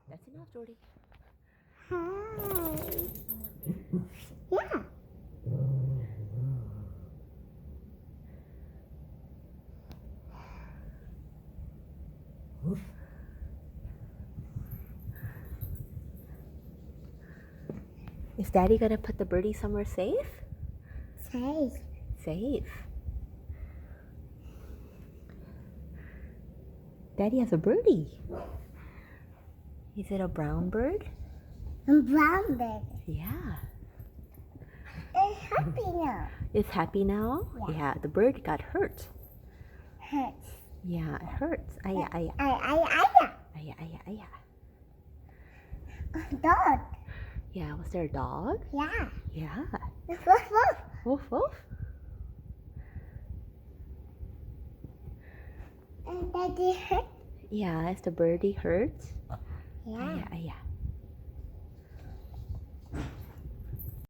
That's enough, Jordy. Hi. Yeah. Is Daddy gonna put the birdie somewhere safe? Safe. Safe. Daddy has a birdie. Is it a brown bird? A brown bird. Yeah. It's happy now. It's happy now? Yeah. The bird got hurt. Hurts. Yeah, it hurts. Aya, aya. Aya, aya, aya. Dog. Yeah, was there a dog? Yeah. Yeah. Woof, woof. Woof, woof. And Daddy hurt. Yeah, is the birdie hurt? Yeah. Aya, aya.